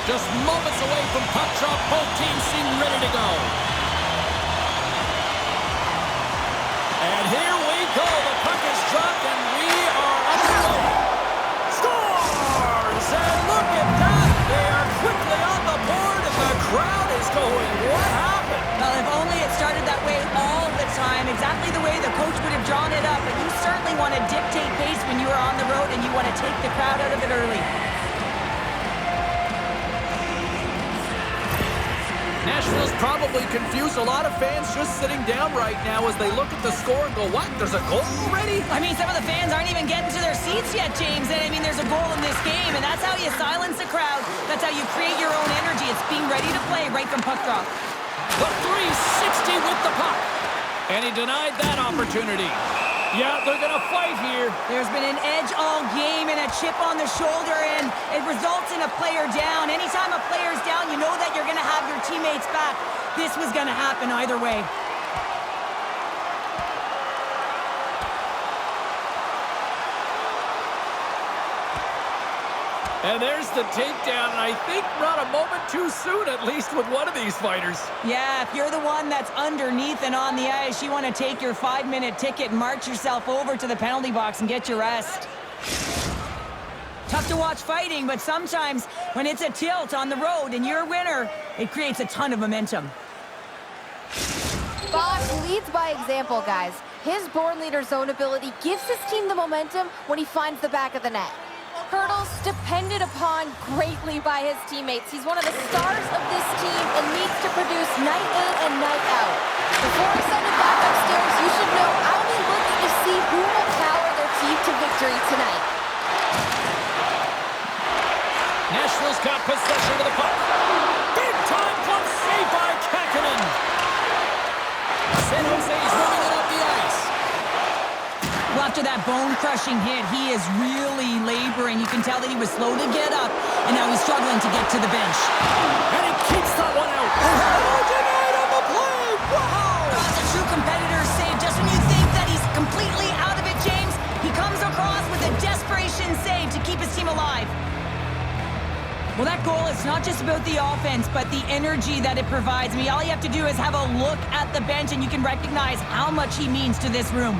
Just moments away from puck drop. Both teams seem ready to go. And here we go. The puck is dropped, and we are underway. Scores! And look at that. They are quickly on the board, and the crowd is going, what happened? Well, if only it started that way all the time, exactly the way the coach would have drawn it up. But you certainly want to dictate pace when you are on the road, and you want to take the crowd out of it early. Nashville's probably confused a lot of fans just sitting down right now as they look at the score and go, what? There's a goal already? I mean, some of the fans aren't even getting to their seats yet, James. And I mean, there's a goal in this game, and that's how you silence the crowd. That's how you create your own energy. It's being ready to play right from puck drop. The 360 with the puck. And he denied that opportunity. Yeah, they're going to fight here. There's been an edge all game and a chip on the shoulder, and it results in a player down. Anytime a player's down, you know that you're going to have your teammates back. This was going to happen either way. And there's the takedown, and I think not a moment too soon, at least with one of these fighters. Yeah, if you're the one that's underneath and on the ice, you want to take your 5-minute ticket and march yourself over to the penalty box and get your rest. Tough to watch fighting, but sometimes when it's a tilt on the road and you're a winner, it creates a ton of momentum. Bosch leads by example, guys. His born leader zone ability gives his team the momentum when he finds the back of the net. Hurdles depended upon greatly by his teammates. He's one of the stars of this team and needs to produce night in and night out. Before I send it back upstairs, you should know I'll be looking to see who will power their team to victory tonight. Nashville's got possession of the puck. Big time glove save by Kakkonen. San Jose's moving it up the ice. Well, after that bone-crushing hit, he is really laboring. You can tell that he was slow to get up, and now he's struggling to get to the bench. And he keeps that one out. Oh, denied on the play! Wow! That's a true competitor's save. Just when you think that he's completely out of it, James, he comes across with a desperation save to keep his team alive. Well, that goal, it's not just about the offense, but the energy that it provides. I mean, all you have to do is have a look at the bench, and you can recognize how much he means to this room.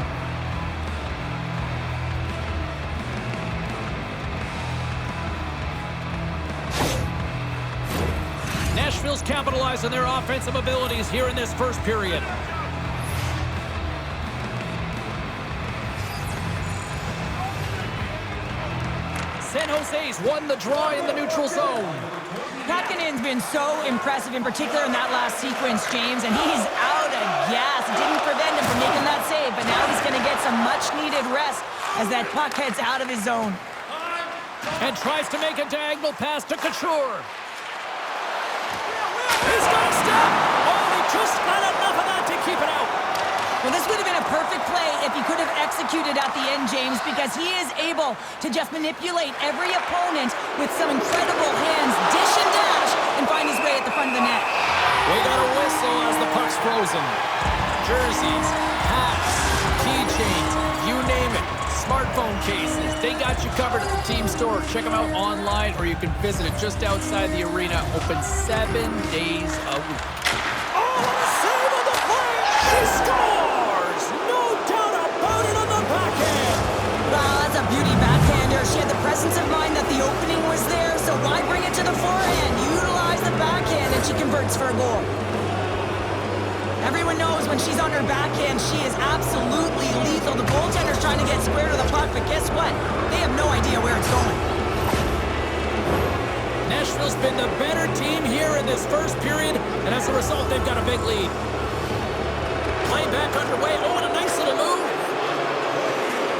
Nashville's capitalized on their offensive abilities here in this first period. San Jose's won the draw in the neutral zone. Kakkonen's been so impressive, in particular in that last sequence, James, and he's out of gas. It didn't prevent him from making that save, but now he's going to get some much-needed rest as that puck heads out of his zone. And tries to make a diagonal pass to Couture. He's got a step! Oh, he just got enough of that to keep it out. Well, this would have been a perfect play if he could have executed at the end, James, because he is able to just manipulate every opponent with some incredible hands, dish and dash, and find his way at the front of the net. We got a whistle as the puck's frozen. Jerseys, hats, keychains, you name it. Smartphone cases, they got you covered at the team store. Check them out online, or you can visit it just outside the arena. Open 7 days a week. Oh, what a save on the play! She scores! No doubt about it on the backhand! Wow, that's a beauty backhander. She had the presence of mind that the opening was there, so why bring it to the forehand? Utilize the backhand, and she converts for a goal. Everyone knows when she's on her backhand, she is absolutely lethal. The goaltender's trying to get square to the puck, but guess what? They have no idea where it's going. Nashville's been the better team here in this first period, and as a result, they've got a big lead. Play back underway. Oh, and a nice little move.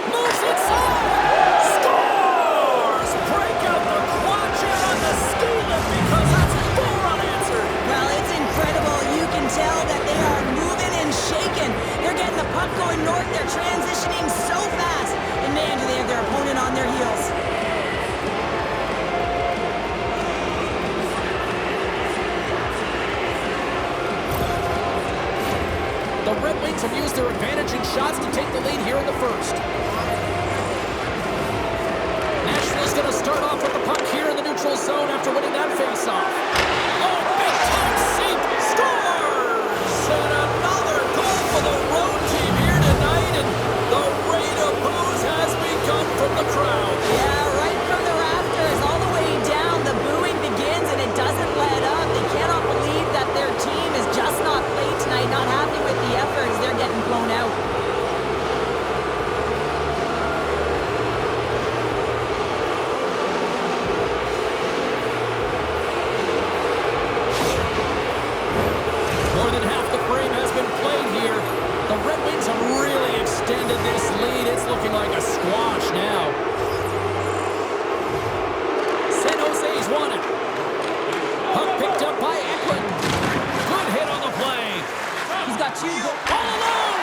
Moves inside. Scores! Break out the quad on the ski lift because that's 4 unanswered. Well, it's incredible. You can tell that they are moving and shaking. They're getting the puck going north. They're transitioning so fast. And man, do they have their opponent on their heels. The Red Wings have used their advantage in shots to take the lead here in the first. Nashville's going to start off with the puck here in the neutral neutral zone after winning that faceoff. Oh, big time save. Scores! And another goal for the road team here tonight. And the rate of booze has begun from the crowd. Yeah, right from the rafters all the way down. The booing begins and it doesn't let up. They cannot believe that their team is just not played tonight, not happy with the efforts. They're getting blown out. More than half the frame has been played here. The Red Wings have really extended this lead. It's looking like a squash now. San Jose's won it. Puck picked up by Eklund. Good hit on the play. He's got two goals. All alone.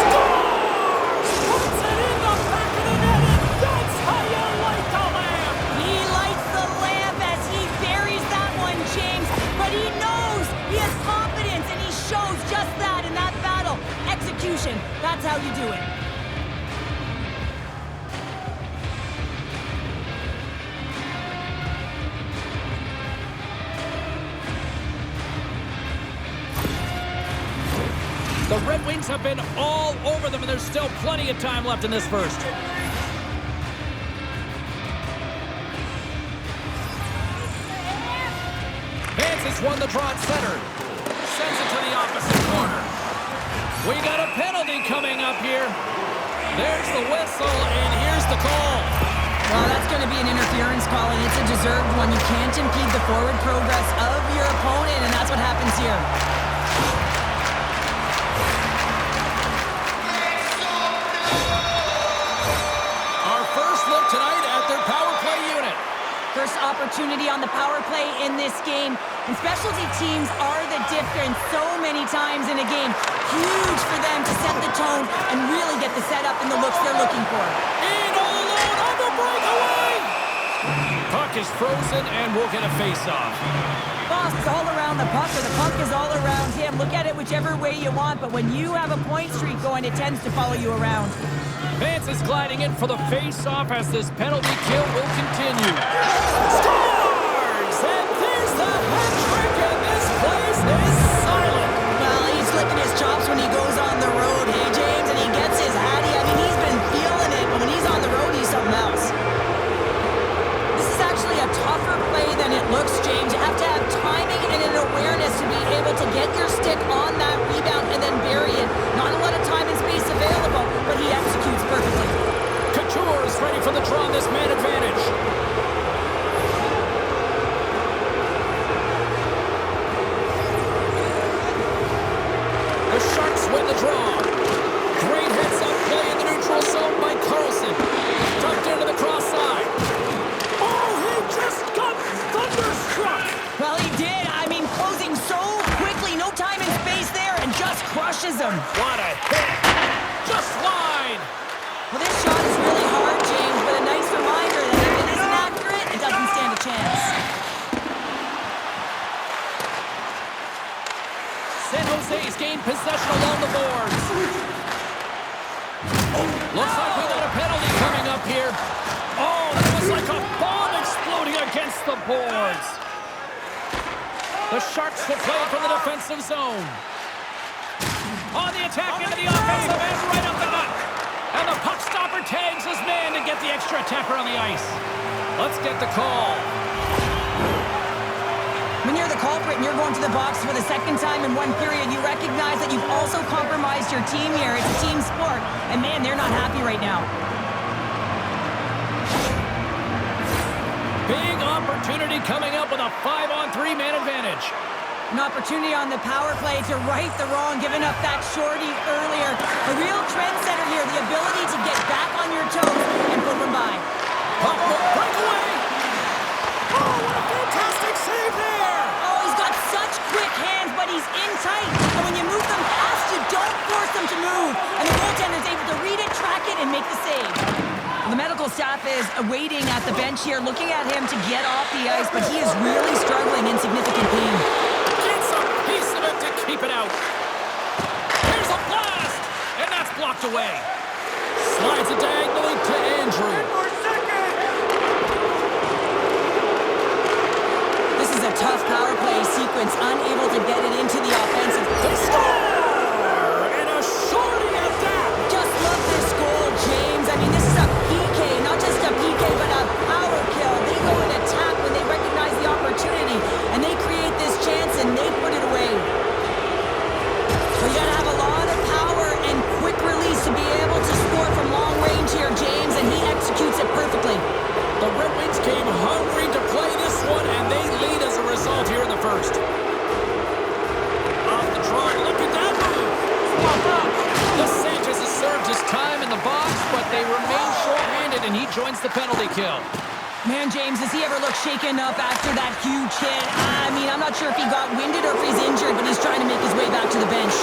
Scores! Puts it in the back of the net, and that's how you light the lamp. He lights the lamp as he buries that one, James. But he knows he has confidence, and he shows just that in that battle. Execution, that's how you do it. The Red Wings have been all over them, and there's still plenty of time left in this first. Vance has won the draw at center. Sends it to the opposite corner. We got a penalty coming up here. There's the whistle, and here's the call. Well, that's going to be an interference call, and it's a deserved one. You can't impede the forward progress of your opponent, and that's what happens here. Our first look tonight at their power play unit. First opportunity on the power play in this game. And specialty teams are the difference so many times in a game. Huge for them to set the tone and really get the setup and the looks they're looking for. In all alone on the breakaway. Puck is frozen, and we'll get a face-off. Boss is all around the puck, or the puck is all around him. Look at it whichever way you want, but when you have a point streak going, it tends to follow you around. Vance is gliding in for the face-off as this penalty kill will continue. Scores! And there's the hat trick, and this place is silent. Well, he's flicking his chops when he goes on the road, hey, James, and he gets his hattie. I mean, he's been feeling it, but when he's on the road, he's something else. This is actually a tougher play than it looks, James. You have to have timing and an awareness to be able to get your stick on that rebound and then bury it. Not a lot of time and space available, but he executes perfectly. Couture is ready for the draw on this man advantage. The Sharks win the draw. Great heads-up play in the neutral zone by Carlson. Tucked into the cross side. Oh, he just got thunderstruck. Well, he did. I mean, closing so quickly. No time and space there, and just crushes him. What a hit. Just wide. Well, this shot is really hard, James, but a nice reminder that if it isn't accurate, it doesn't stand a chance. San Jose's gained possession along the boards. Looks like we got a penalty coming up here. Oh, that was like a bomb exploding against the boards. The Sharks will play it from the defensive zone. On the attack into the offensive end, right up the gut. And the puck stopper tags his man to get the extra attacker on the ice. Let's get the call. When you're the culprit and you're going to the box for the second time in one period, you recognize that you've also compromised your team here. It's a team sport, and man, they're not happy right now. Big opportunity coming up with a 5-on-3 man advantage. An opportunity on the power play to right the wrong, giving up that shorty earlier. A real trendsetter here, the ability to get back on your toes and put them by. Puck will break away. Oh, what a fantastic save there. Oh, he's got such quick hands, but he's in tight. And when you move them fast, you don't force them to move. And the goaltender is able to read it, track it, and make the save. The medical staff is waiting at the bench here, looking at him to get off the ice, but he is really struggling in significant pain. Gets a piece of it to keep it out. Here's a blast, and that's blocked away. Slides it diagonally to Andrew. sequence, unable to get it into the offensive. They score! And a shorty at that! Just love this goal, James. I mean, this is a PK, not just a PK, but a power kill. They go and attack when they recognize the opportunity, and they create this chance, and they put it away. So you gotta have a lot of power and quick release to be able to score from long range here, James, and he executes it perfectly. The Red Wings came hungry to play this one, and they lead as a result here in the first. Off the draw, look at that move! Los Sanchez has served his time in the box, but they remain short-handed, and he joins the penalty kill. Man, James, does he ever look shaken up after that huge hit? I mean, I'm not sure if he got winded or if he's injured, but he's trying to make his way back to the bench.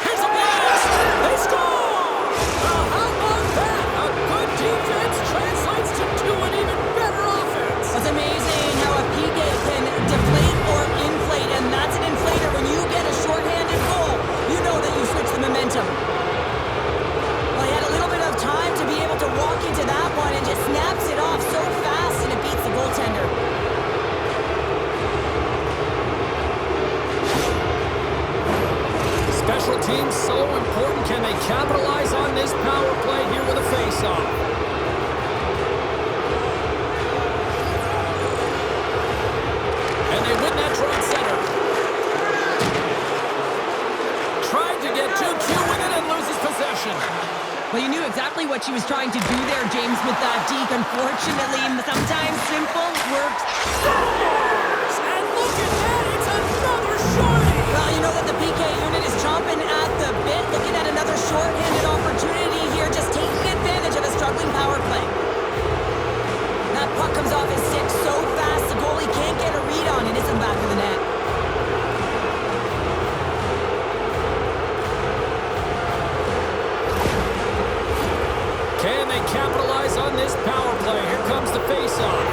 Here's a blast! They score! Well, how about that? A good defense translates to an even better offense. It's amazing how a PK can deflate or inflate, and that's an inflator. When you get a shorthanded goal, you know that you switch the momentum. Well, he had a little bit of time to be able to walk into that one and just snaps it off so fast, and it beats the goaltender. Special teams so important. Can they capitalize on this power play here with a face-off? And they win that draw at center. Tried to get 2Q with it and loses possession. Well, you knew exactly what she was trying to do there, James, with that deke. Unfortunately, sometimes simple works. Scores! And look at that! It's another shorty! Well, you know that the PK unit is chomping at the bit, looking at another short-handed opportunity here, just taking advantage of a struggling power play. That puck comes off his stick so fast, the goalie can't get a read on it. It's in the back of the net. Can they capitalize on this power play? Here comes the face-off.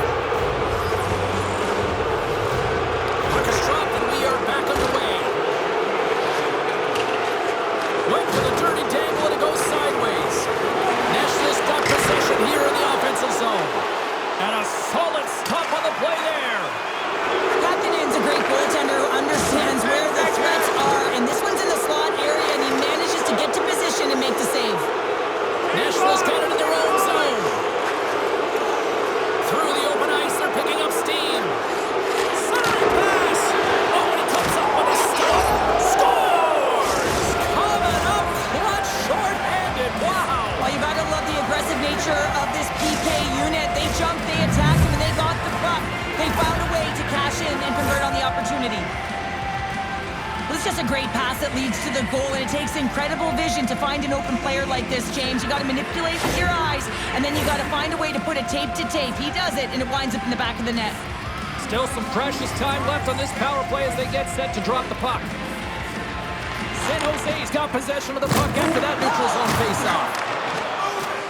Puck is dropped and we are back underway. Went for the dirty dangle and it goes sideways. Nashville's got possession here in the offensive zone. And a solid stop on the play there. Kapanen's a great goaltender who understands where the threats are, and this one's in the slot area, and he manages to get to position and make the save. Nashville's got it in their own zone. Through the open ice, they're picking up steam. Centering pass. Oh, and he comes up with a stop. Scores! Coming up clutch, short-handed. Wow! Well, you gotta love the aggressive nature of this PK unit. They jumped, they attacked him, and they got the puck. They found a way to cash in and convert on the opportunity. Well, it's just a great pass that leads to the goal, and it takes incredible vision to find an open player like this, James. You got to manipulate with your eyes, and then you got to find a way to put it tape to tape. He does it, and it winds up in the back of the net. Still some precious time left on this power play as they get set to drop the puck. San Jose's got possession of the puck after that neutral zone face-off.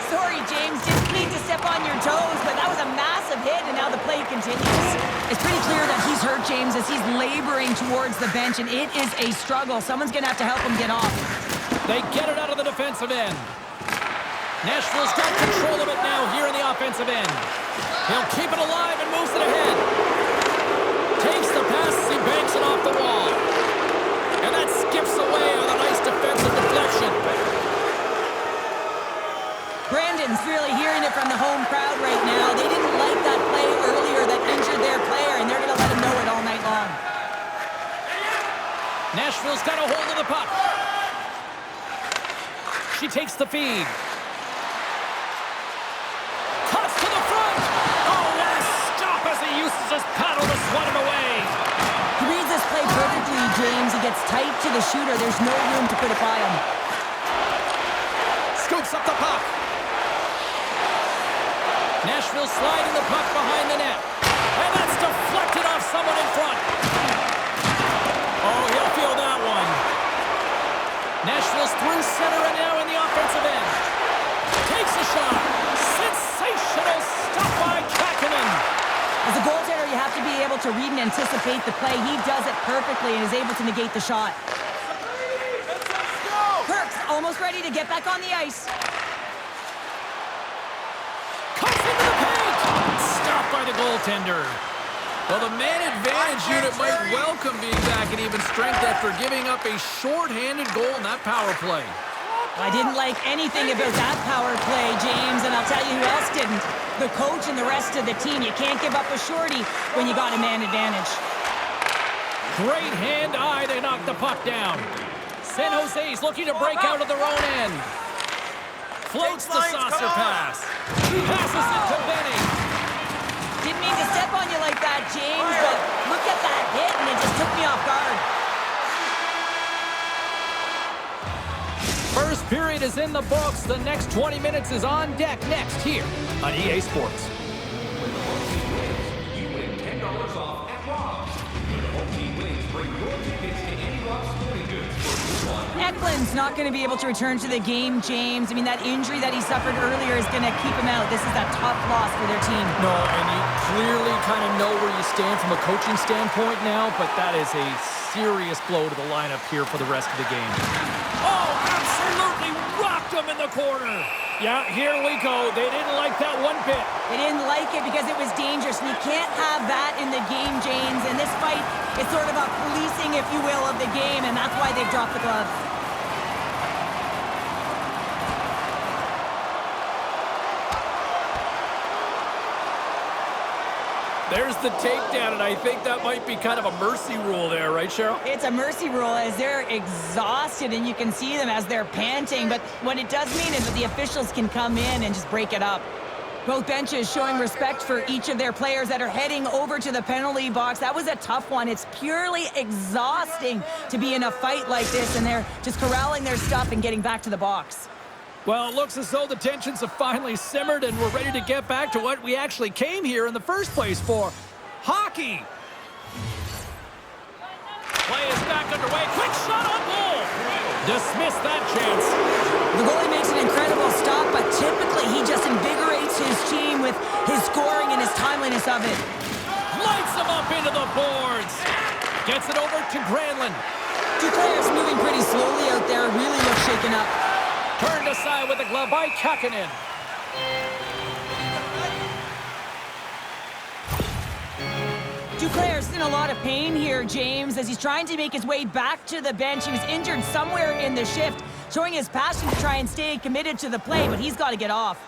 Sorry, James, didn't mean to step on your toes, but that was a massive hit, and now the play continues. It's pretty clear that he's hurt, James, as he's laboring towards the bench, and it is a struggle. Someone's going to have to help him get off. They get it out of the defensive end. Nashville's got control of it now here in the offensive end. He'll keep it alive and moves it ahead. Takes the pass as he banks it off the wall. And that skips away on a nice defensive deflection. Brandon's really hearing it from the home crowd right now. They didn't like that play earlier that injured their player, and they're going to let him know it all night long. Nashville's got a hold of the puck. She takes the feed. Cuts to the front. Oh, what a stop as he uses his paddle to swat him away. He reads this play perfectly, James. He gets tight to the shooter. There's no room to put it by him. Scoops up the puck. Nashville sliding the puck behind the net. And that's deflected off someone in front. Oh, he'll feel that one. Nashville's through center and now in the offensive end. Takes a shot. Sensational stop by Kapanen. As a goaltender, you have to be able to read and anticipate the play. He does it perfectly and is able to negate the shot. Kirk's almost ready to get back on the ice. Cuts into the paint. Stopped by the goaltender. Well, the man advantage unit might welcome being back at even strength after giving up a short-handed goal in that power play. I didn't like anything about that power play, James, and I'll tell you who else didn't. The coach and the rest of the team. You can't give up a shorty when you got a man advantage. Great hand-eye, they knocked the puck down. San Jose's looking to break out of their own end. Floats the saucer pass. Passes it to Benny. Didn't mean to step on you like that, James, but look at that hit, and it just took me off guard. First period is in the books. The next 20 minutes is on deck next here on EA Sports. You win $10 off at Rob's. When the home team wins, bring your tickets to any Rob's Sporting Goods for Eklund's not going to be able to return to the game, James. I mean, that injury that he suffered earlier is going to keep him out. This is a tough loss for their team. No, and you clearly kind of know where you stand from a coaching standpoint now, but that is a serious blow to the lineup here for the rest of the game. Oh, absolutely rocked him in the corner. Yeah, here we go. They didn't like that one bit. They didn't like it because it was dangerous, and you can't have that in the game, James. And this fight is sort of a policing, if you will, of the game, and that's why they've dropped the glove. There's the takedown, and I think that might be kind of a mercy rule there, right, Cheryl? It's a mercy rule as they're exhausted, and you can see them as they're panting. But what it does mean is that the officials can come in and just break it up. Both benches showing respect for each of their players that are heading over to the penalty box. That was a tough one. It's purely exhausting to be in a fight like this, and they're just corralling their stuff and getting back to the box. Well, it looks as though the tensions have finally simmered and we're ready to get back to what we actually came here in the first place for. Hockey! Play is back underway. Quick shot on goal! Dismiss that chance. The goalie makes an incredible stop, but typically he just invigorates his team with his scoring and his timeliness of it. Lights him up into the boards. Gets it over to Granlund. Two players moving pretty slowly out there, really look shaken up. Turned aside with a glove by Kakkonen. Duclair's in a lot of pain here, James, as he's trying to make his way back to the bench. He was injured somewhere in the shift, showing his passion to try and stay committed to the play, but he's got to get off.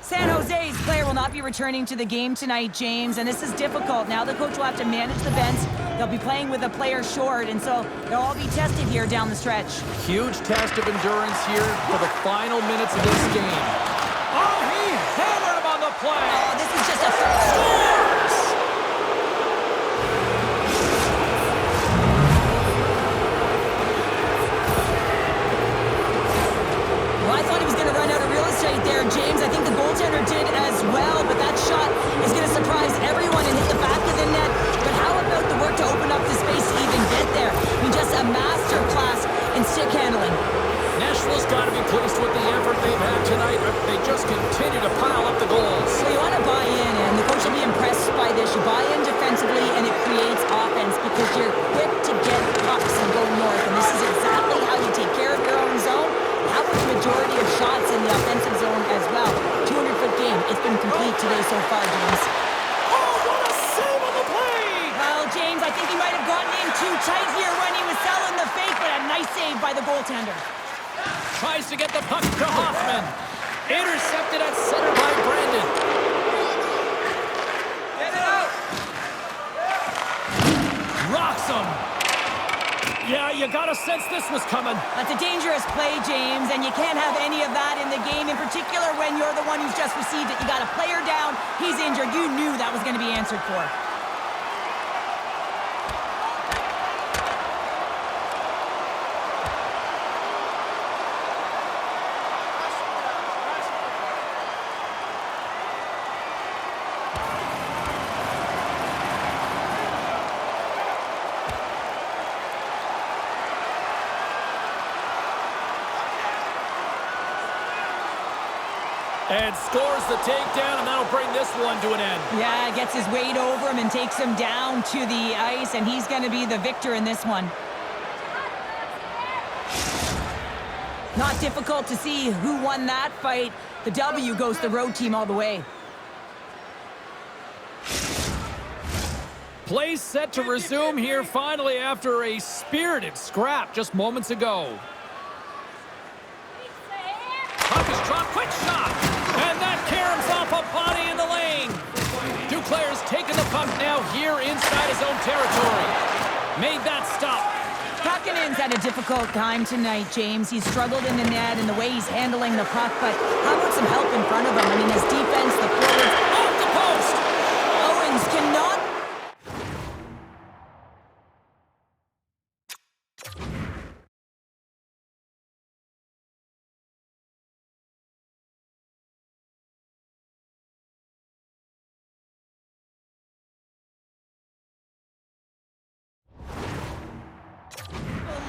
San Jose's player will not be returning to the game tonight, James, and this is difficult. Now the coach will have to manage the bench. They'll be playing with a player short, and so they'll all be tested here down the stretch. Huge test of endurance here for the final minutes of this game. Oh, he hammered him on the play. Oh, this is just a scores! Well, I thought he was going to run out of real estate there, James. I think the goaltender did as well, but that shot is going to surprise everyone and hit the back of the net. But how about the work to open up the space to even get there? I mean, just a master class in stick handling. Nashville's got to be pleased with the effort they've had tonight. They just continue to pile up the goals. So you want to buy in, and the coach will be impressed by this. You buy in defensively, and it creates offense because you're quick to get pucks and go north. And this is exactly how you take care of your own zone. How about the majority of shots in the offensive zone as well? 200-foot game. It's been complete today so far, James. Oh, what a save on the play! Well, James, I think he might have gotten in too tight here when he was selling the fake, but a nice save by the goaltender. Tries to get the puck to Hoffman. Intercepted at center by Brandon. Get it out! Rocks him. Yeah, you got a sense this was coming. That's a dangerous play, James, and you can't have any of that in the game, in particular when you're the one who's just received it. You got a player down, he's injured. You knew that was going to be answered for. And scores the takedown, and that'll bring this one to an end. Yeah, gets his weight over him and takes him down to the ice, and he's going to be the victor in this one. Not difficult to see who won that fight. The W goes to the road team all the way. Play set to resume here finally after a spirited scrap just moments ago. Puck is dropped, quick shot! And that caroms off a body in the lane. Duclair's taking the puck now here inside his own territory. Made that stop. Hakanen's had a difficult time tonight, James. He's struggled in the net and the way he's handling the puck, but how about some help in front of him? I mean, his defense, the forwards, Off the post! Owens cannot...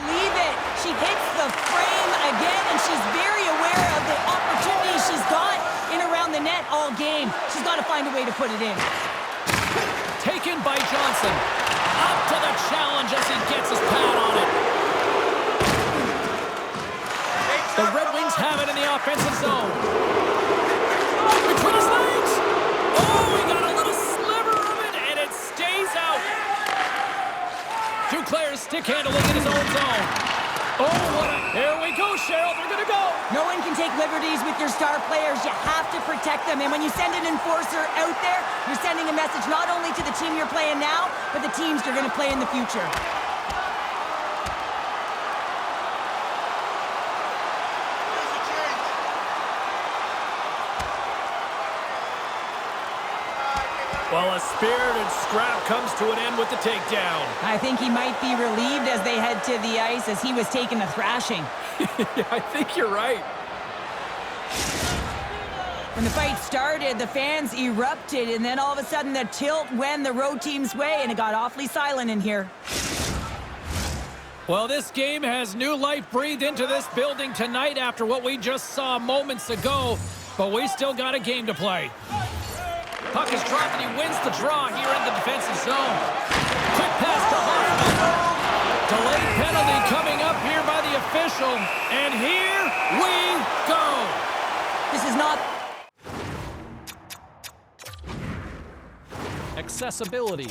believe it. She hits the frame again, and she's very aware of the opportunities she's got in around the net all game. She's got to find a way to put it in. Taken by Johnson. Up to the challenge as he gets his pad on it. The Red Wings have it in the offensive zone. Between his legs. Oh, he got a little sliver of it, and it stays out. Duclair's stick handling in his own zone. Oh, here we go, Cheryl. They're going to go. No one can take liberties with your star players. You have to protect them. And when you send an enforcer out there, you're sending a message not only to the team you're playing now, but the teams you're going to play in the future. Well, a spirited scrap comes to an end with the takedown. I think he might be relieved as they head to the ice as he was taking a thrashing. Yeah, I think you're right. When the fight started, the fans erupted, and then all of a sudden the tilt went the road team's way, and it got awfully silent in here. Well, this game has new life breathed into this building tonight after what we just saw moments ago, but we still got a game to play. Puck is dropped and he wins the draw here in the defensive zone. Quick pass to Hoffman. Delayed penalty coming up here by the official, and here we go. This is not... Accessibility.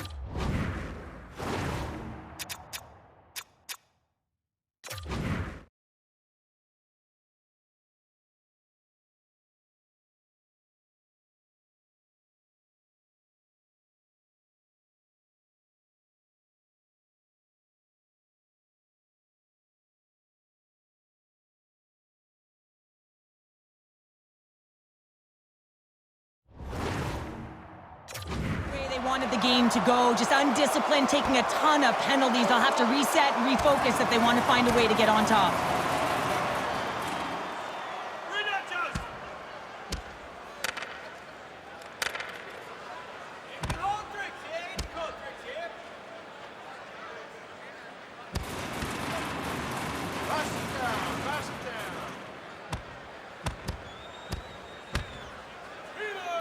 Wanted the game to go, just undisciplined, taking a ton of penalties. They'll have to reset and refocus if they want to find a way to get on top.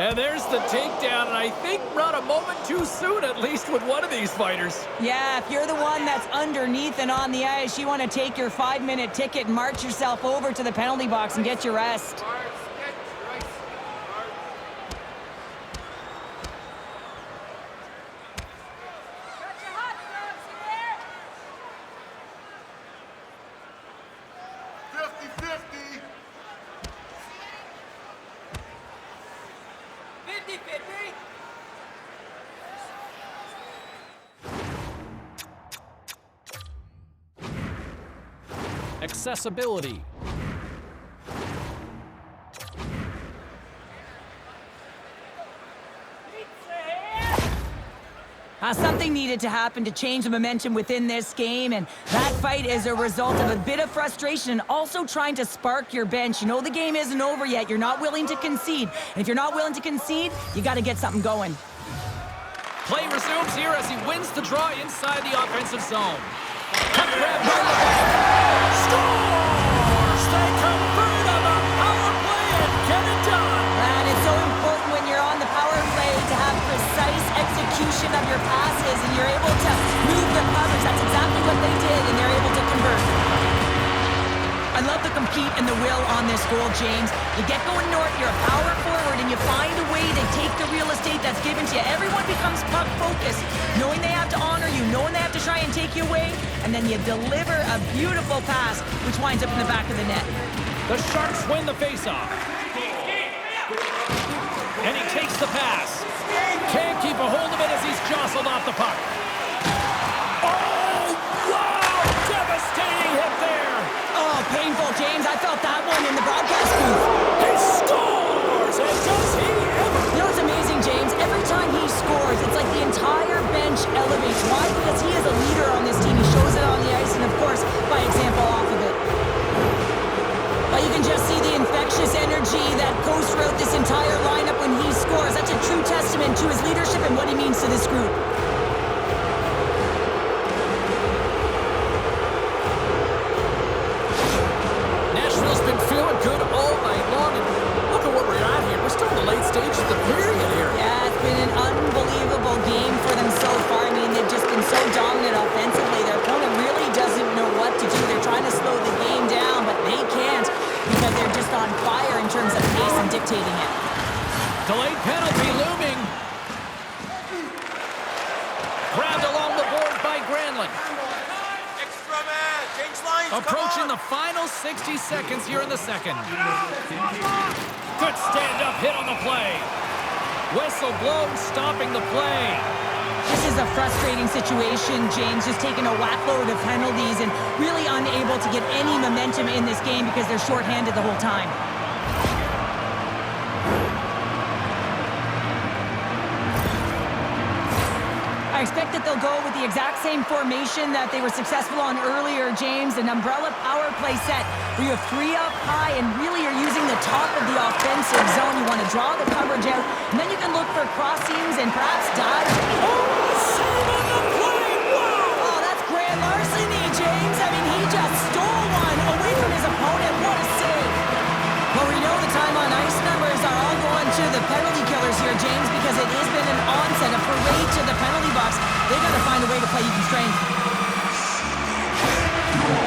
And there's the takedown, and I think not a moment too soon, at least with one of these fighters. Yeah, if you're the one that's underneath and on the ice, you want to take your 5-minute ticket and march yourself over to the penalty box and get your rest. Accessibility. Something needed to happen to change the momentum within this game, and that fight is a result of a bit of frustration and also trying to spark your bench. You know the game isn't over yet. You're not willing to concede. And if you're not willing to concede, you got to get something going. Play resumes here as he wins the draw inside the offensive zone. Puck grab by the scores! They convert on the power play and get it done! And it's so important when you're on the power play to have precise execution of your passes, and you're able to move the covers. That's exactly what they did, and they're able to convert. I love the the compete and the will on this goal, James. You get going north, you're a power forward, and you find a way to take the real estate that's given to you. Everyone becomes puck-focused, knowing they have to honor you, knowing they have to try and take you away, and then you deliver a beautiful pass, which winds up in the back of the net. The Sharks win the faceoff. And he takes the pass. Can't keep a hold of it as he's jostled off the puck. Oh, wow! Devastating hit there. Oh, painful, James. I felt that one in the broadcast booth. He scores! And does he ever? You know what's amazing, James? Every time he scores, it's like the entire bench elevates. Why? Because he is a leader on this team. He shows it on the ice and, of course, by example off of it. But you can just see the infectious energy that goes throughout this entire lineup when he scores. That's a true testament to his leadership and what he means to this group. Nashville's been feeling good all night long, and look at where we're at here. We're still in the late stages of the period here. Yeah, it's been an unbelievable game for them so far. I mean, they've just been so dominant offensively. Their opponent really doesn't know what to do. They're trying to slow the game down, but they can't because they're just on fire in terms of pace and dictating it. Delayed penalty looming. Grabbed along the board by Granlund. Extra man, change lines. Approaching the final 60 seconds here in the second. Good stand-up hit on the play. Whistle blows, stopping the play. This is a frustrating situation, James, just taking a whack load of penalties and really unable to get any momentum in this game because they're shorthanded the whole time. I expect that they'll go with the exact same formation that they were successful on earlier, James, an umbrella power play set where you have three up high and really are using the top of the offensive zone. You want to draw the coverage out, and then you can look for crossings and perhaps dives. Save on the play! Wow! Oh, that's grand larceny, James. I mean, he just stole one away from his opponent. What a save. Well, we know the time on ice numbers are all going to the penalty killers here, James, because it has been an onset, a parade to the penalty box. They got to find a way to play even strength.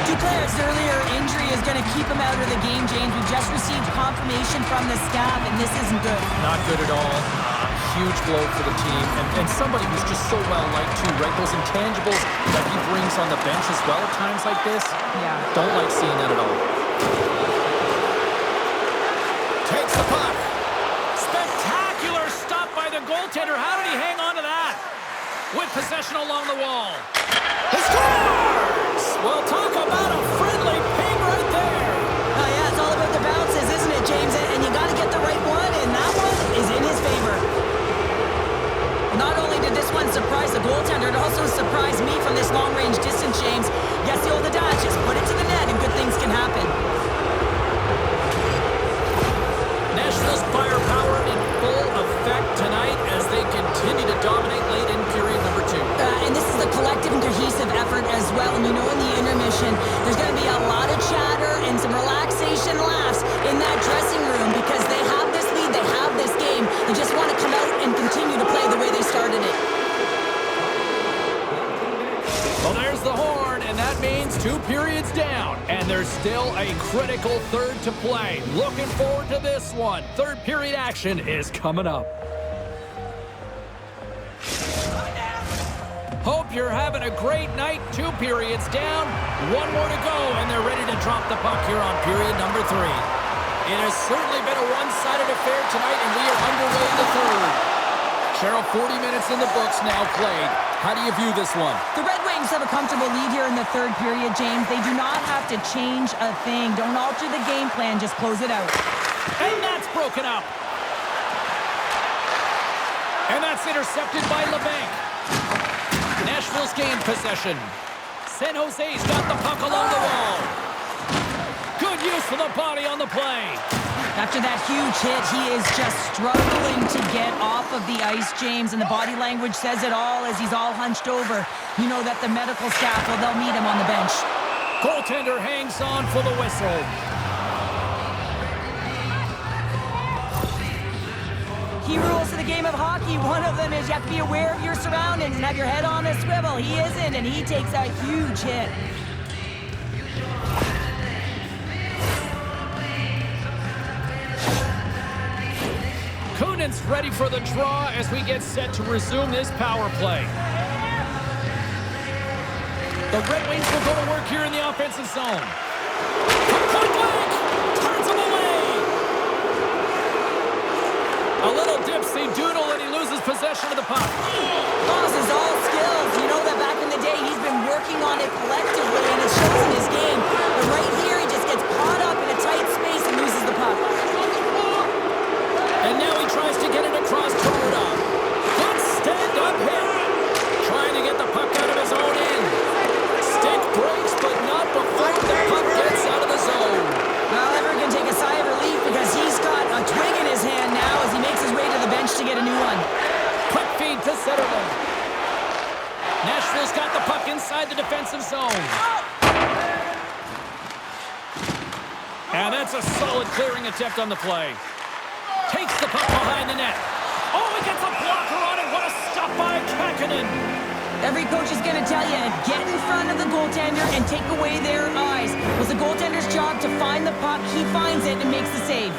Duclair's earlier injury is going to keep him out of the game, James. We just received confirmation from the staff, and this isn't good. Not good at all. Huge blow for the team, and somebody who's just so well-liked too, right? Those intangibles that he brings on the bench as well at times like this. Yeah. Don't like seeing that at all. Takes the puck. Spectacular stop by the goaltender. How did he hang on to that? With possession along the wall. He scores! Well, talk about a friendly ping right there. Oh, yeah, it's all about the bounces, isn't it, James? And you got to get the right one, and that one is in his favor. Not only did this one surprise the goaltender, it also surprised me from this long-range distance, James. Yes, the old adage, just put it to the net and good things can happen. Nashville's firepower in full effect tonight as they continue to dominate late in period number 2. And this is a collective and cohesive effort as well. And you know in the intermission, there's going to be a lot of chatter and some relaxation laughs in that dressing room because they have this lead, they have this game. They just want to come out and continue to play the way they started it. Well, there's the horn, and that means 2 periods down. And there's still a critical third to play. Looking forward to this one. Third period action is coming up. Hope you're having a great night. 2 periods down, 1 more to go, and they're ready to drop the puck here on period number 3. It has certainly been a one-sided affair tonight, and we are underway in the third. Cheryl, 40 minutes in the books now played. How do you view this one? The Red Wings have a comfortable lead here in the third period, James. They do not have to change a thing. Don't alter the game plan, just close it out. And that's broken up. And that's intercepted by LeBanc. Nashville's gained possession. San Jose's got the puck along the wall. Good use of the body on the play. After that huge hit, he is just struggling to get off of the ice, James, and the body language says it all as he's all hunched over. You know that the medical staff, well, they'll meet him on the bench. Goaltender hangs on for the whistle. Key rules to the game of hockey. One of them is you have to be aware of your surroundings and have your head on a swivel. He isn't, and he takes a huge hit. offense ready for the draw as we get set to resume this power play. The Red Wings will go to work here in the offensive zone. Point blank! Turns him away! A little dipsy doodle and he loses possession of the puck. Loses all skills. You know that back in the day, he's been working on it collectively, and it shows in his game. But right here, he just gets caught up in a tight space and loses the puck. And now he tries to get it across to Rudolph. Good stand-up hit. Trying to get the puck out of his own end. Stick breaks, but not before the puck gets out of the zone. Well, everyone can take a sigh of relief because he's got a twig in his hand now as he makes his way to the bench to get a new one. Quick feed to Zetterlund. Nashville's got the puck inside the defensive zone. And that's a solid clearing attempt on the play. Takes the puck behind the net. Oh, he gets a blocker on it. What a stop by Kakkonen. Every coach is going to tell you, get in front of the goaltender and take away their eyes. It was the goaltender's job to find the puck. He finds it and makes the save.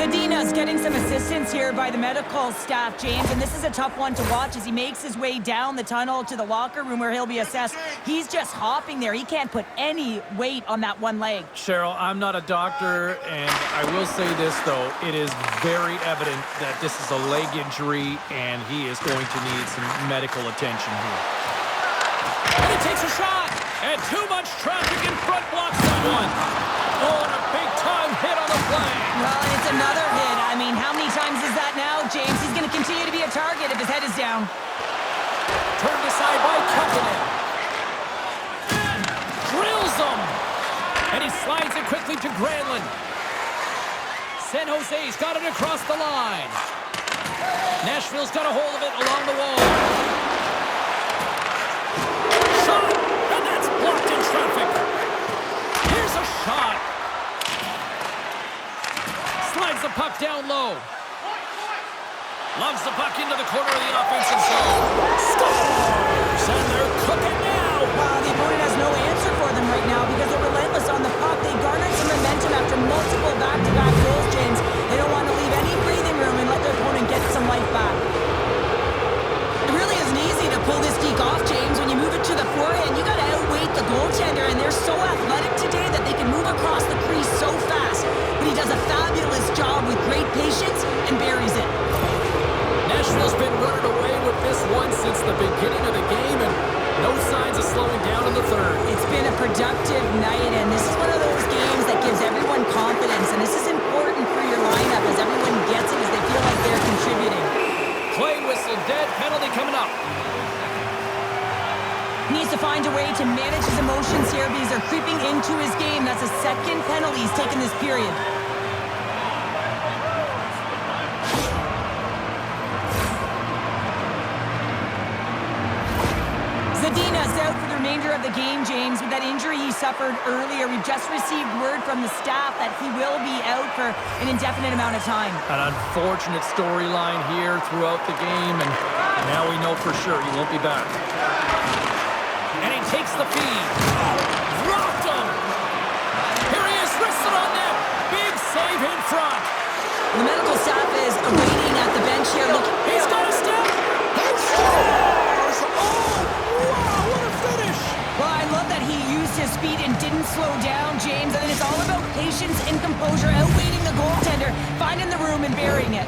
Zadina's getting some assistance here by the medical staff, James, and this is a tough one to watch as he makes his way down the tunnel to the locker room where he'll be assessed. He's just hopping there. He can't put any weight on that one leg. Cheryl, I'm not a doctor, and I will say this, though. It is very evident that this is a leg injury, and he is going to need some medical attention here. And he takes a shot, and too much traffic in front blocks that one. Oh, and a big-time hit on the play. Well, and it's another hit. I mean, how many times is that now, James? He's going to continue to be a target if his head is down. Turned aside by Kakkonen. Drills him. And he slides it quickly to Granlund. San Jose's got it across the line. Nashville's got a hold of it along the wall. Shot! And that's blocked in traffic. Here's a shot. Slides the puck down low. Loves the puck into the corner of the offensive zone. Scores! And they're cooking now. Wow, the opponent has no answer for them right now because they're relentless on the puck. They garnered some momentum after multiple back-to-back goals, James. They don't want to leave any breathing room and let their opponent get some life back. It really isn't easy to pull this deke off, James. When you move it to the forehand, you got to outweight the goaltender, and they're so athletic today that they can move across the crease so fast. But he does a fabulous job with great patience and buries it. Nashville's been running away with this one since the beginning of the game, and no signs of slowing down in the third. It's been a productive night, and this is one of those games that gives everyone confidence, and this is important for your lineup as everyone gets it, as they feel like they're contributing. Play whistle, dead penalty coming up. He needs to find a way to manage his emotions here because they're creeping into his game. That's a second penalty he's taken this period. Zadina's out for the remainder of the game, James. With that injury he suffered earlier, we've just received word from the staff that he will be out for an indefinite amount of time. An unfortunate storyline here throughout the game, and now we know for sure he won't be back. And he takes the feed. Dropped him! Here he is, wristed on net. Big save in front. The medical staff is waiting at the bench here. Look, He's got a step. He scores! Oh, wow, what a finish! well, I love that he used his speed and didn't slow down, James. I think it's all about patience and composure, outweighing the goaltender, finding the room and burying it.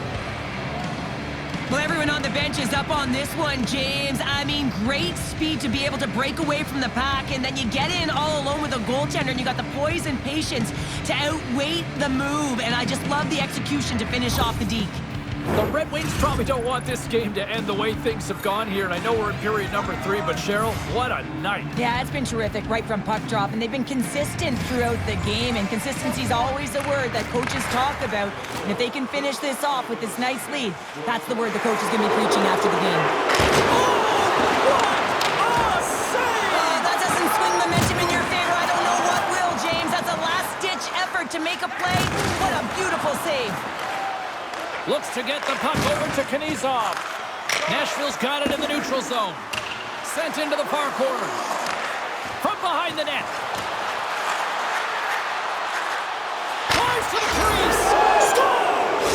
Well, everyone on the bench is up on this one, James. I mean, great speed to be able to break away from the pack, and then you get in all alone with a goaltender, and you got the poise and patience to outweigh the move, and I just love the execution to finish off the deke. The Red Wings probably don't want this game to end the way things have gone here, and I know we're in period number 3, but Cheryl, what a night. Yeah, it's been terrific right from puck drop, and they've been consistent throughout the game, and consistency is always the word that coaches talk about. And if they can finish this off with this nice lead, that's the word the coach is going to be preaching after the game. That doesn't swing momentum in your favor. I don't know what will, James. That's a last-ditch effort to make a play. What a beautiful save. Looks to get the puck over to Knizov. Nashville's got it in the neutral zone. Sent into the far corner. From behind the net. Drives to the crease. Scores!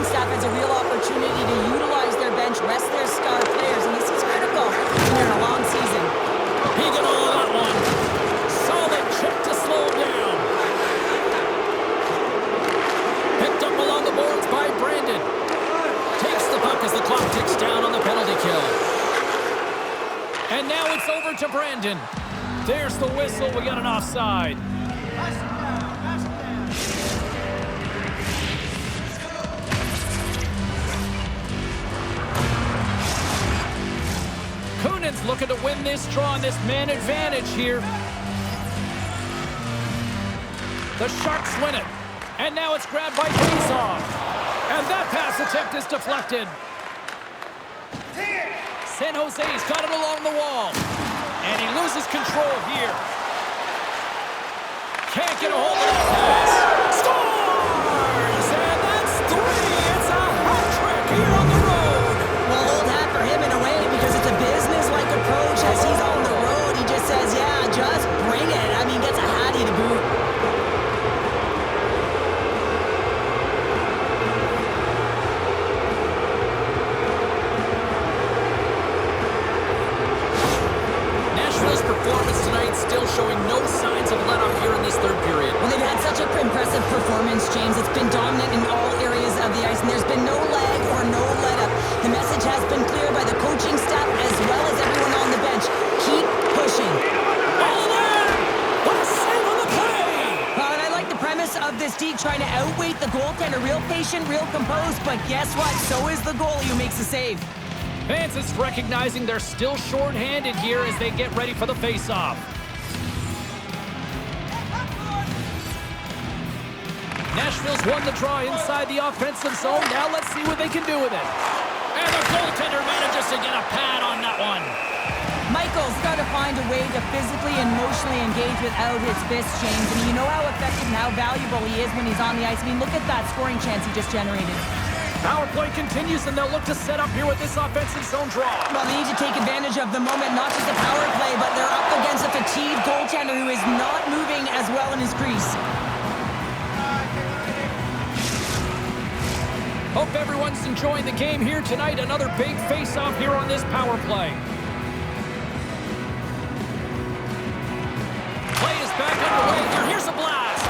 coaching staff has a real opportunity to utilize their bench, rest their star players, and this is critical in a long season. He got all of that one. Solid check to slow him down. Picked up along the boards by Brandon. Takes the puck as the clock ticks down on the penalty kill. And now it's over to Brandon. There's the whistle. We got an offside. Kunin's looking to win this draw on this man advantage here. The Sharks win it. And now it's grabbed by Kaprizov. And that pass attempt is deflected. San Jose's got it along the wall. And he loses control here. Can't get a hold of that pass. Scores! And that's 3. It's a hat trick here on the road. Well, old hat for him in a way because it's a business-like approach. As he's on the road, he just says, yeah, just bring it. I mean, gets a hattie to boot. Performance tonight still showing no signs of let up here in this third period. Well, they've had such an impressive performance, James. It's been dominant in all areas of the ice, and there's been no lag or no let up. The message has been clear by the coaching staff as well as everyone on the bench. Keep pushing. All in! What a save on the play! And I like the premise of this D trying to outweight the goaltender. Real patient, real composed, but guess what? So is the goalie who makes the save. Vance is recognizing they're still short-handed here as they get ready for the face-off. Nashville's won the draw inside the offensive zone. Now let's see what they can do with it. And the goaltender manages to get a pad on that one. Michael's got to find a way to physically and emotionally engage without his fists, James. And you know how effective and how valuable he is when he's on the ice. I mean, look at that scoring chance he just generated. Power play continues, and they'll look to set up here with this offensive zone draw. Well, they need to take advantage of the moment, not just the power play, but they're up against a fatigued goaltender who is not moving as well in his crease. Hope everyone's enjoying the game here tonight. Another big face-off here on this power play. Play is back underway here. Here's a blast.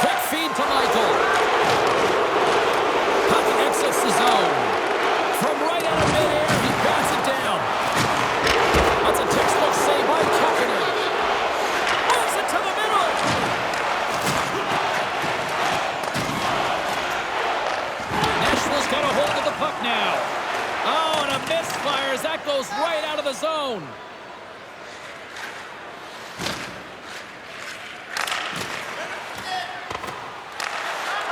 Quick feed to Michael. Exits the zone. From right out of midair, he bats it down. That's a textbook save by Kapanen. Moves it to the middle. Nashville's got a hold of the puck now. Oh, and a misfire as that goes right out of the zone.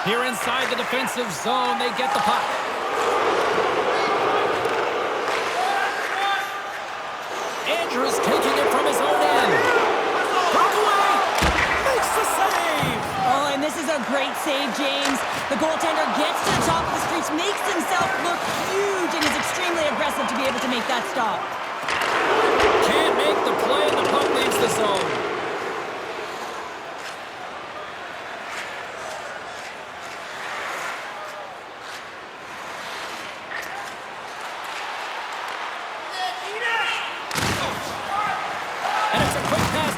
Here inside the defensive zone, they get the puck. Andrews taking it from his own end. Breakaway! Makes the save! Oh, and this is a great save, James. The goaltender gets to the top of the streets, makes himself look huge, and is extremely aggressive to be able to make that stop. Can't make the play, and the puck leaves the zone.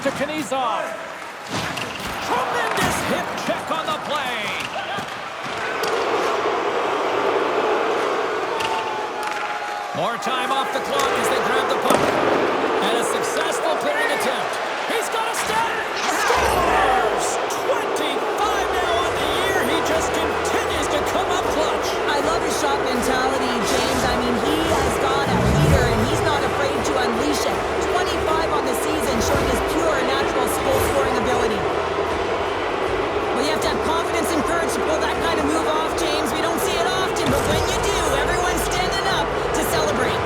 To Kaprizov. Tremendous hip check on the play. More time off the clock as they grab the puck. And a successful clearing attempt. He's got a step. Scores! 25 now on the year. He just continues to come up clutch. I love his shot mentality, James. I mean, he has got a leader, and he's not afraid to unleash it. 25 on the season, showing his pure and natural goal-scoring ability. Well, you have to have confidence and courage to pull that kind of move off, James. We don't see it often, but when you do, everyone's standing up to celebrate.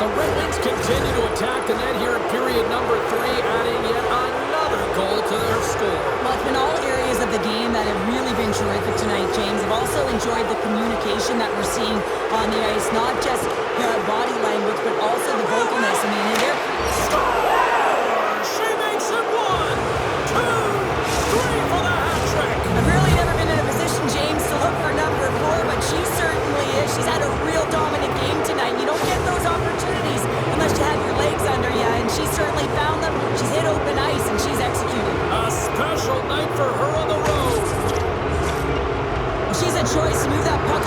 The Red Wings continue to attack the net here in period number 3, adding yet another goal to their score. Well, it's been all areas of the game that have really been terrific tonight, James. I've also enjoyed the communication that we're seeing on the ice, not just the body language, but also the vocalness. I mean, they're... Score! She makes it 1, 2, 3 for the hat trick. And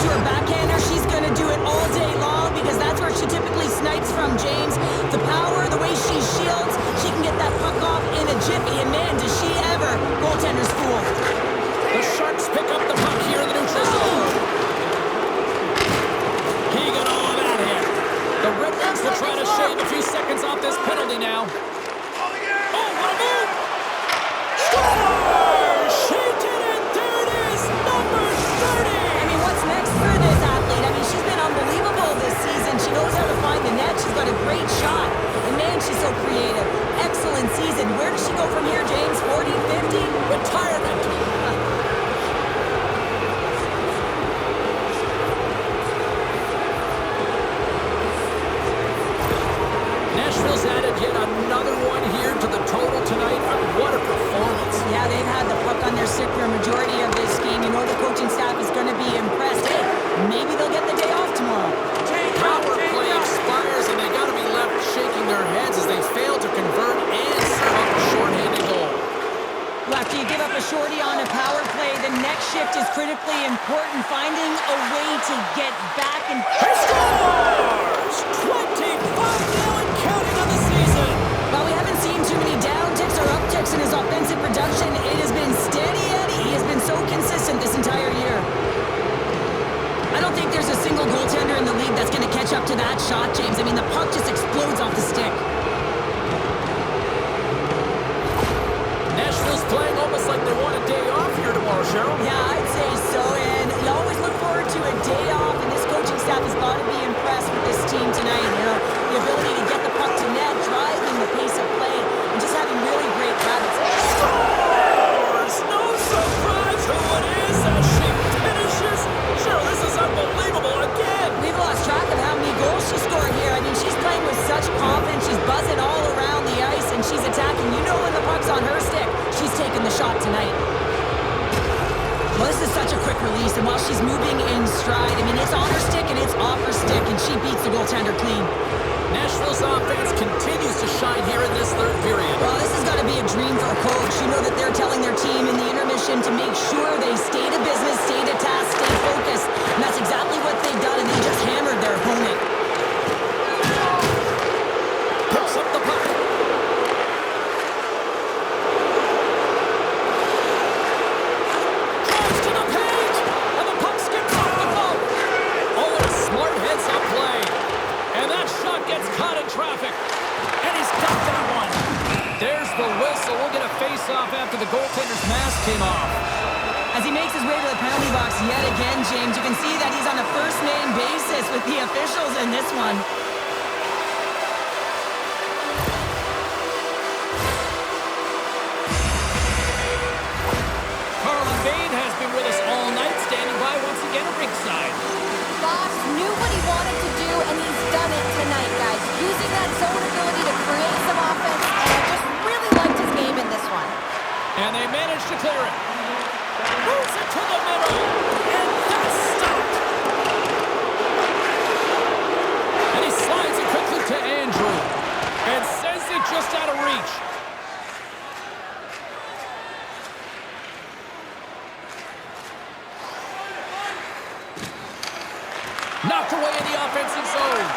to her backhander. She's going to do it all day long because that's where she typically snipes from, James. The power, the way she shields, she can get that puck off in a jiffy. And man, does she ever. Goaltender's fool. The Sharks pick up the puck here in the neutral zone. Keegan all that hit. The Red Wings will try to shave a few seconds off this penalty now. Oh, what a move! Scores! She did it! There it is! Number 30! I mean, what's next for this athlete? I mean, she's been unbelievable this season. She knows how to find the net. She's got a great shot. And man, she's so creative. Excellent season. Where does she go from here, James? 40, 50? Retirement! Nashville's added yet another one here to the total tonight. What a performance. Yeah, they've had the puck on their stick for a majority of this game. You know the coaching staff is going to be impressed. Hey, maybe they'll get the day off tomorrow. Power play expires, and they got to be left shaking their heads as they fail to convert and serve up a shorthanded goal. Well, after you give up a shorty on a power play, the next shift is critically important. Finding a way to get back and... He scores! 25 now and counting on the season. While we haven't seen too many downticks or upticks in his offensive production, it has been steady Eddie. He has been so consistent this entire year. I don't think there's a single goaltender in the league that's going to catch up to that shot, James. I mean, the puck just explodes off the stick. Nashville's playing almost like they want a day off here tomorrow, Cheryl. Yeah, I'd say so, and you always look forward to a day off, and this coaching staff has got to be impressed with this team tonight. You know, the ability to get the puck to net, driving the pace of play, and just having really great habits. Scores! No surprise who it is as she finishes. Cheryl, this is unbelievable again. We've lost track of how many goals she scored here. I mean, she's playing with such confidence. She's buzzing all around the ice, and she's attacking. You know when the puck's on her stick, she's taking the shot tonight. Well, this is such a quick release, and while she's moving in stride, I mean, it's on her stick and it's off her stick, and she beats the goaltender clean. Nashville's offense continues to shine here in this third period. Well, this has got to be a dream for a coach. You know that they're telling their team in the intermission to make sure they stay to business, stay to task, stay focused. And that's exactly what they've done, and they just hammered their opponent. Picks up the puck. Drives to the paint, and the puck skips off the bump. Oh, and a smart heads-up play. And that shot gets caught in traffic. And he's got that one. There's the whistle. We'll get a face-off after the goaltender's mask came off. As he makes his way to the penalty box yet again, James, you can see that he's on a first-name basis with the officials in this one. Carlin Bain has been with us all night, standing by once again at ringside. Fox knew what he wanted to do, and he's done it tonight, guys. Using that zone ability to create some offense, and I just really liked his game in this one. And they managed to clear it. Moves it to the middle. And that's stopped. And he slides it quickly to Andrew. And sends it just out of reach. Knocked away in the offensive zone.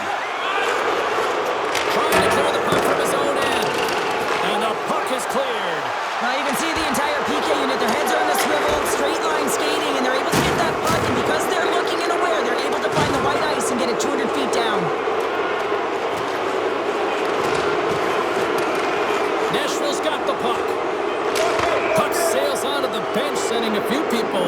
Trying to clear the puck from his own end. And the puck is cleared. Now you can see the entire PK unit. Their heads are on a swivel, straight line skating, and they're able to get that puck. And because they're looking and aware, they're able to find the white ice and get it 200 feet down. Nashville's got the puck. Puck sails onto the bench, sending a few people